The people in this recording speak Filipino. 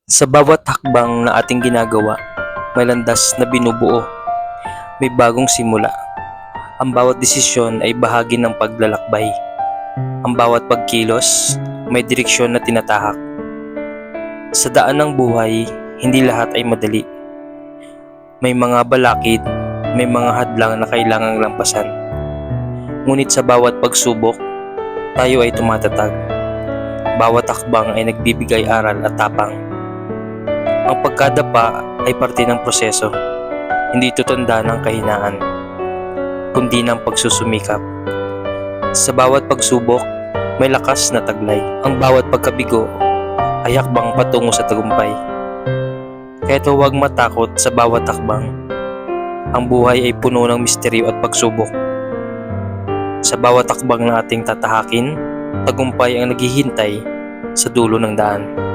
Sa bawat hakbang na ating ginagawa, may landas na binubuo, may bagong simula. Ang bawat desisyon ay bahagi ng paglalakbay. Ang bawat pagkilos, may direksyon na tinatahak. Sa daan ng buhay, hindi lahat ay madali. May mga balakid, may mga hadlang na kailangang lampasan. Ngunit sa bawat pagsubok, tayo ay tumatatag. Bawat hakbang ay nagbibigay aral at tapang. Ang pagkadapa ay parte ng proseso, hindi ito tanda ng kahinaan, kundi ng pagsusumikap. Sa bawat pagsubok, may lakas na taglay. Ang bawat pagkabigo ay hakbang patungo sa tagumpay. Kaya't huwag matakot sa bawat hakbang. Ang buhay ay puno ng misteryo at pagsubok. Sa bawat hakbang na ating tatahakin, tagumpay ang naghihintay sa dulo ng daan.